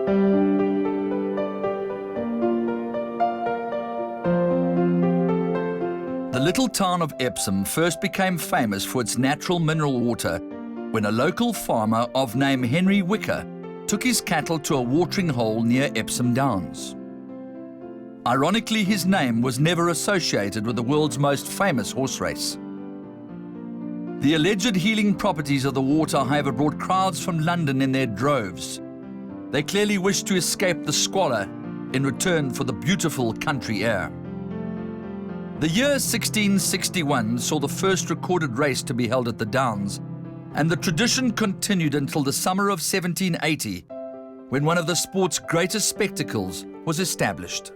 The little town of Epsom first became famous for its natural mineral water when a local farmer of name Henry Wicker took his cattle to a watering hole near Epsom Downs. Ironically, his name was never associated with the world's most famous horse race. The alleged healing properties of the water, however, brought crowds from London in their droves. They clearly wished to escape the squalor in return for the beautiful country air. The year 1661 saw the first recorded race to be held at the Downs, and the tradition continued until the summer of 1780, when one of the sport's greatest spectacles was established.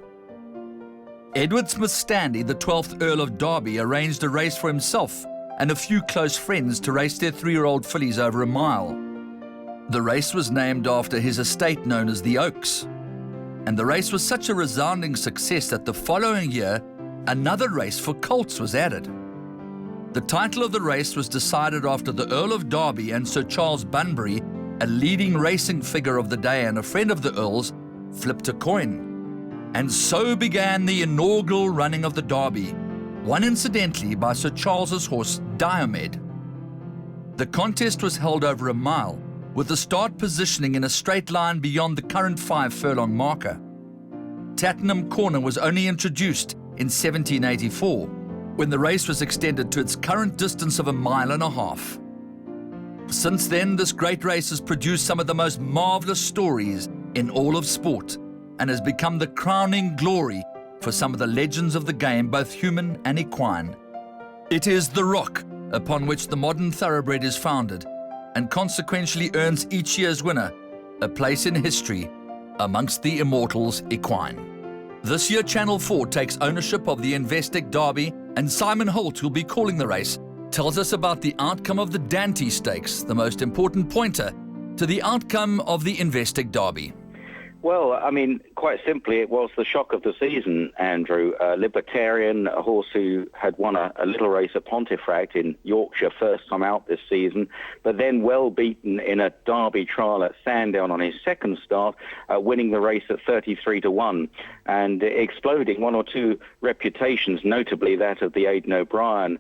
Edward Smith Stanley, the 12th Earl of Derby, arranged a race for himself and a few close friends to race their 3-year-old fillies over a mile. The race was named after his estate known as the Oaks, and the race was such a resounding success that the following year, another race for colts was added. The title of the race was decided after the Earl of Derby and Sir Charles Bunbury, a leading racing figure of the day and a friend of the Earl's, flipped a coin. And so began the inaugural running of the Derby, won incidentally by Sir Charles's horse Diomed. The contest was held over a mile, with the start positioning in a straight line beyond the current 5-furlong marker. Tattenham Corner was only introduced in 1784, when the race was extended to its current distance of 1.5 miles. Since then, this great race has produced some of the most marvelous stories in all of sport and has become the crowning glory for some of the legends of the game, both human and equine. It is the rock upon which the modern thoroughbred is founded and consequentially earns each year's winner a place in history amongst the immortals equine. This year, Channel 4 takes ownership of the INVESTEC Derby, and Simon Holt, who'll be calling the race, tells us about the outcome of the Dante Stakes, the most important pointer to the outcome of the INVESTEC Derby. Well, I mean, quite simply, it was the shock of the season, Andrew. Libertarian, a horse who had won a little race at Pontefract in Yorkshire, first time out this season, but then well beaten in a Derby trial at Sandown on his second start, winning the race at 33-1, and exploding one or two reputations, notably that of the Aidan O'Brien,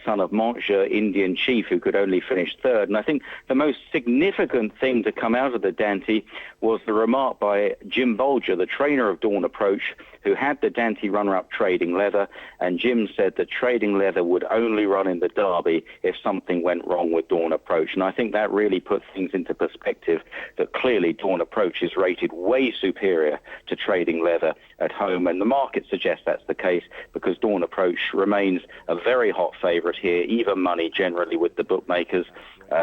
son of Montjeu, Indian Chief, who could only finish third. And I think the most significant thing to come out of the Dante was the remark by Jim Bolger, the trainer of Dawn Approach, who had the Dante runner-up Trading Leather, and Jim said that Trading Leather would only run in the Derby if something went wrong with Dawn Approach. And I think that really put things into perspective, that clearly Dawn Approach is rated way superior to Trading Leather at home, and the market suggests that's the case because Dawn Approach remains a very hot favourite here, even money generally with the bookmakers.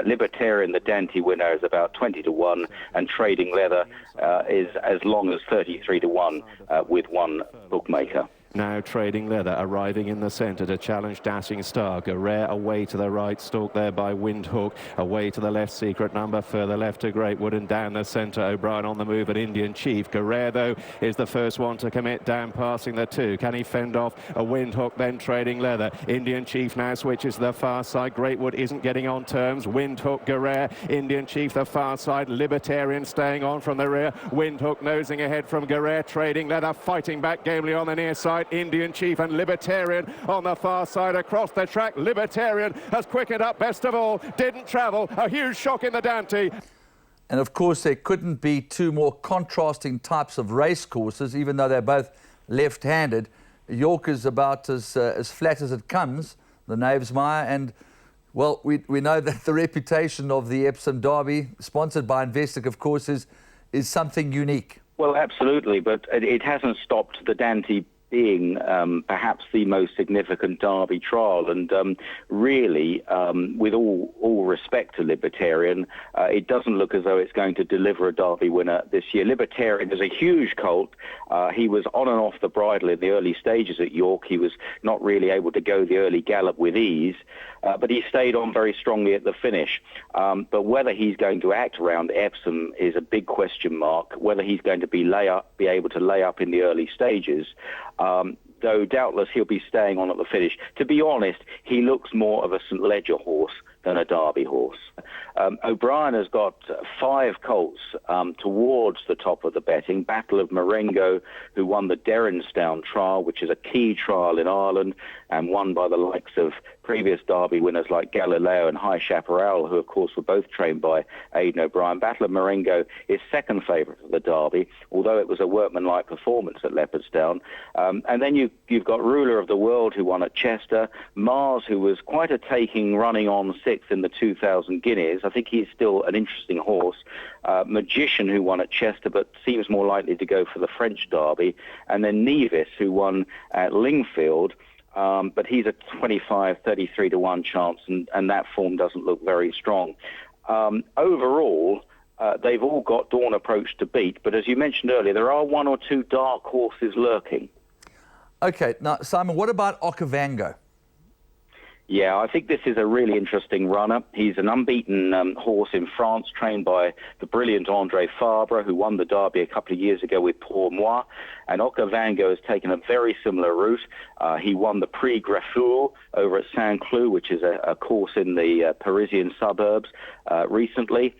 Libertarian, the Dante winner, is about 20-1, and Trading Leather is as long as 33-1 with one bookmaker. Now Trading Leather arriving in the centre to challenge Dashing Star. Guerre away to the right, stalked there by Windhook. Away to the left, Secret Number. Further left to Greatwood, and down the centre, O'Brien on the move at Indian Chief. Guerre, though, is the first one to commit down, passing the two. Can he fend off a Windhook, then Trading Leather? Indian Chief now switches to the far side. Greatwood isn't getting on terms. Windhook, Guerre, Indian Chief the far side. Libertarian staying on from the rear. Windhook nosing ahead from Guerre. Trading Leather fighting back gamely on the near side. Indian Chief and Libertarian on the far side across the track. Libertarian has quickened up best of all. Didn't travel. A huge shock in the Dante. And of course, there couldn't be two more contrasting types of race courses, even though they're both left-handed. York is about as flat as it comes, the Knavesmire, and well, we know that the reputation of the Epsom Derby, sponsored by INVESTEC, of course, is something unique. Well, absolutely, but it hasn't stopped the Dante being perhaps the most significant Derby trial, and really, with all respect to Libertarian, it doesn't look as though it's going to deliver a Derby winner this year. Libertarian is a huge colt. He was on and off the bridle in the early stages at York. He was not really able to go the early gallop with ease, but he stayed on very strongly at the finish. But whether he's going to act around Epsom is a big question mark. Whether he's going to be able to lay up in the early stages, though doubtless he'll be staying on at the finish. To be honest, he looks more of a St. Ledger horse than a Derby horse. O'Brien has got 5 colts towards the top of the betting. Battle of Marengo, who won the Derrinstown trial, which is a key trial in Ireland, and won by the likes of previous Derby winners like Galileo and High Chaparral, who of course were both trained by Aidan O'Brien. Battle of Marengo is second favourite for the Derby, although it was a workmanlike performance at Leopardstown. And then you've got Ruler of the World, who won at Chester. Mars, who was quite a taking, running on 6th in the 2000 Guineas. I think he's still an interesting horse. Magician, who won at Chester, but seems more likely to go for the French Derby. And then Nevis, who won at Lingfield. But he's a 25, 33 to 1 chance, and that form doesn't look very strong. Overall, they've all got Dawn Approach to beat, but as you mentioned earlier, there are 1 or 2 dark horses lurking. Okay, now, Simon, what about Okavango? Yeah, I think this is a really interesting runner. He's an unbeaten horse in France, trained by the brilliant André Fabre, who won the Derby a couple of years ago with Pour Moi. And Okavango has taken a very similar route. He won the Prix Greffure over at Saint-Cloud, which is a course in the Parisian suburbs recently,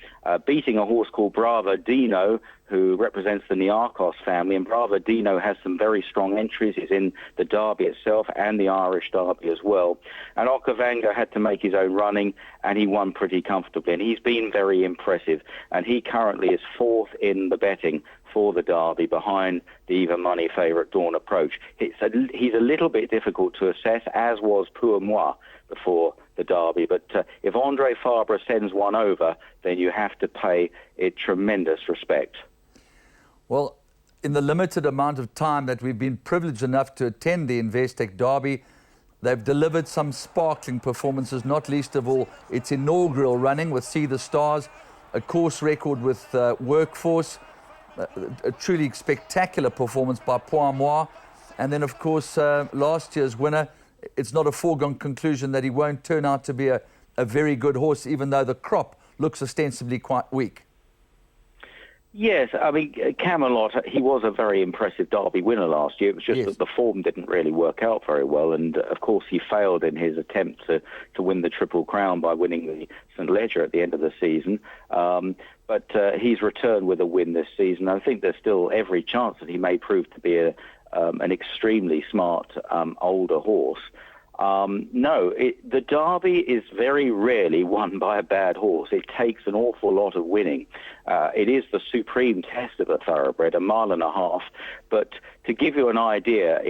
beating a horse called Bravo Dino, who represents the Niarchos family. And Bravo Dino has some very strong entries. He's in the Derby itself and the Irish Derby as well. And Okavango had to make his own running, and he won pretty comfortably. And he's been very impressive. And he currently is 4th in the betting for the Derby, behind the even money favourite Dawn Approach. He's a little bit difficult to assess, as was Pour Moi before the Derby. But if André Fabre sends one over, then you have to pay it tremendous respect. Well, in the limited amount of time that we've been privileged enough to attend the INVESTEC Derby, they've delivered some sparkling performances, not least of all its inaugural running with See the Stars, a course record with Workforce, a truly spectacular performance by Pour Moi, and then, of course, last year's winner. It's not a foregone conclusion that he won't turn out to be a very good horse, even though the crop looks ostensibly quite weak. Yes, I mean, Camelot, he was a very impressive Derby winner last year. It was just that the form didn't really work out very well. And, of course, he failed in his attempt to win the Triple Crown by winning the St. Leger at the end of the season. But he's returned with a win this season. I think there's still every chance that he may prove to be an extremely smart older horse. The Derby is very rarely won by a bad horse. It takes an awful lot of winning. It is the supreme test of a thoroughbred, 1.5 miles. But to give you an idea,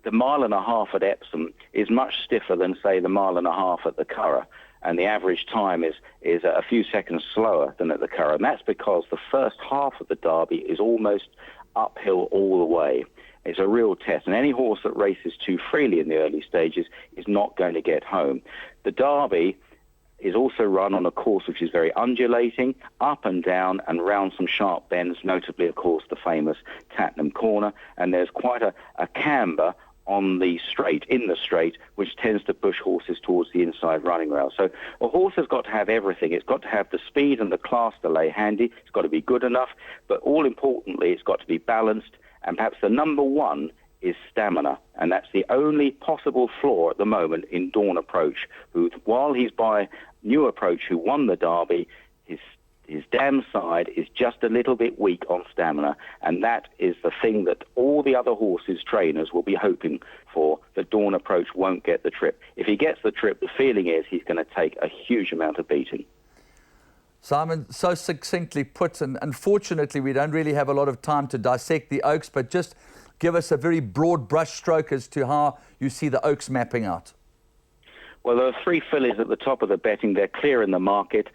the 1.5 miles at Epsom is much stiffer than, say, the 1.5 miles at the Curragh. And the average time is a few seconds slower than at the Curragh. And that's because the first half of the Derby is almost uphill all the way. It's a real test, and any horse that races too freely in the early stages is not going to get home. The Derby is also run on a course which is very undulating, up and down and round some sharp bends, notably, of course, the famous Tattenham Corner, and there's quite a camber on the straight, in the straight, which tends to push horses towards the inside running rail. So a horse has got to have everything. It's got to have the speed and the class to lay handy. It's got to be good enough, but all importantly, it's got to be balanced. And perhaps the number one is stamina, and that's the only possible flaw at the moment in Dawn Approach, who, while he's by New Approach, who won the Derby, his dam side is just a little bit weak on stamina, and that is the thing that all the other horses' trainers will be hoping for, that Dawn Approach won't get the trip. If he gets the trip, the feeling is he's going to take a huge amount of beating. Simon, so succinctly put, and unfortunately we don't really have a lot of time to dissect the Oaks, but just give us a very broad brush stroke as to how you see the Oaks mapping out. Well, there are 3 fillies at the top of the betting. They're clear in the market.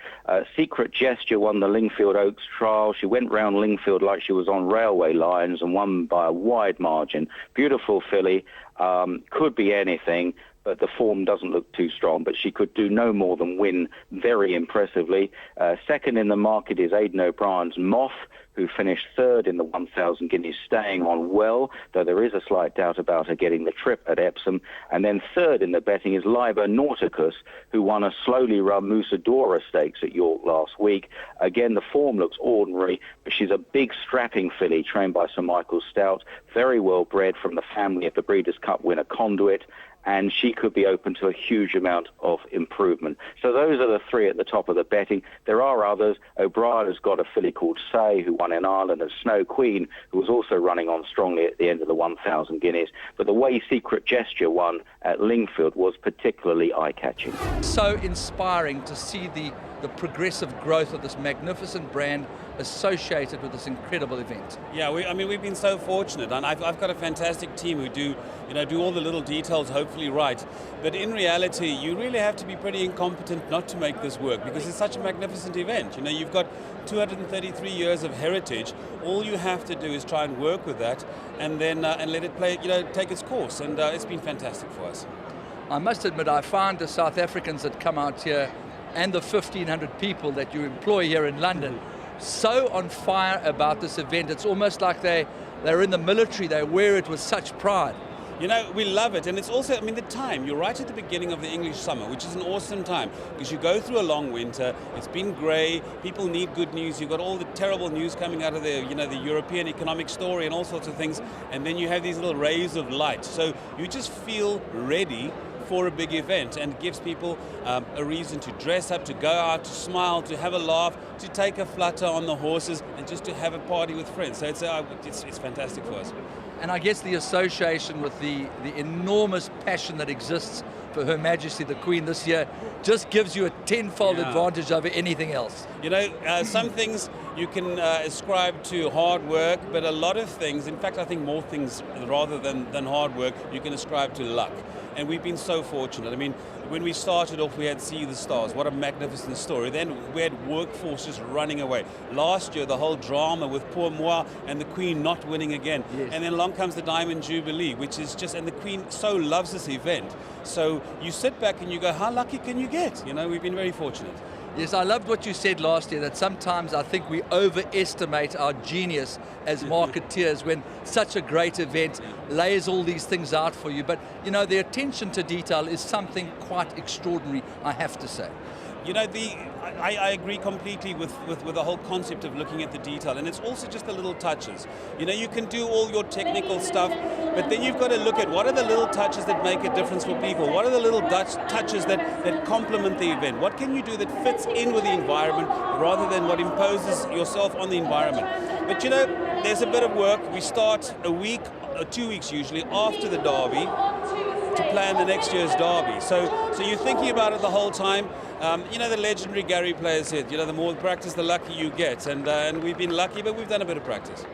Secret Gesture won the Lingfield Oaks trial. She went round Lingfield like she was on railway lines and won by a wide margin. Beautiful filly, could be anything, but the form doesn't look too strong. But she could do no more than win very impressively. Second in the market is Aidan O'Brien's Moth, who finished 3rd in the 1,000 Guineas, staying on well, though there is a slight doubt about her getting the trip at Epsom. And then 3rd in the betting is Liber Nauticus, who won a slowly run Musadora Stakes at York last week. Again, the form looks ordinary, but she's a big strapping filly trained by Sir Michael Stout, very well bred from the family of the Breeders' Cup winner Conduit. and she could be open to a huge amount of improvement. So those are the three at the top of the betting. There are others. O'Brien has got a filly called Say, who won in Ireland, and Snow Queen, who was also running on strongly at the end of the 1,000 guineas. But the way Secret Gesture won at Lingfield was particularly eye-catching. So inspiring to see the progressive growth of this magnificent brand associated with this incredible event. Yeah, we've been so fortunate, and I've got a fantastic team who do all the little details hopefully right. But in reality, you really have to be pretty incompetent not to make this work, because it's such a magnificent event. You know, you've got 233 years of heritage. All you have to do is try and work with that, and then and let it play, take its course. And it's been fantastic for us. I must admit, I find the South Africans that come out here and the 1,500 people that you employ here in London so on fire about this event. It's almost like they're in the military. They wear it with such pride. You know, we love it, and it's also, I mean, the time. You're right at the beginning of the English summer, which is an awesome time, because you go through a long winter, it's been grey, people need good news, you've got all the terrible news coming out of the European economic story and all sorts of things, and then you have these little rays of light. So you just feel ready for a big event, and it gives people a reason to dress up, to go out, to smile, to have a laugh, to take a flutter on the horses, and just to have a party with friends. So it's fantastic for us. And I guess the association with the enormous passion that exists for Her Majesty the Queen this year just gives you a tenfold advantage over anything else. You know, some things you can ascribe to hard work, but a lot of things, in fact I think more things rather than hard work, you can ascribe to luck. And we've been so fortunate. I mean, when we started off, we had See the Stars. What a magnificent story. Then we had workforce just running away. Last year, the whole drama with poor Moi and the Queen not winning again. Yes. And then along comes the Diamond Jubilee, which is just, and the Queen so loves this event. So you sit back and you go, how lucky can you get? You know, we've been very fortunate. Yes, I loved what you said last year, that sometimes I think we overestimate our genius as marketeers when such a great event lays all these things out for you. But, you know, the attention to detail is something quite extraordinary, I have to say. You know, I agree completely with the whole concept of looking at the detail, and it's also just the little touches. You know, you can do all your technical stuff, but then you've got to look at what are the little touches that make a difference for people, what are the little touches that complement the event, what can you do that fits in with the environment rather than what imposes yourself on the environment. But you know, there's a bit of work. We start a week, 2 weeks usually, after the Derby to plan the next year's Derby. So you're thinking about it the whole time. You know, the legendary Gary Player said, you know, the more practice, the luckier you get. And we've been lucky, but we've done a bit of practice.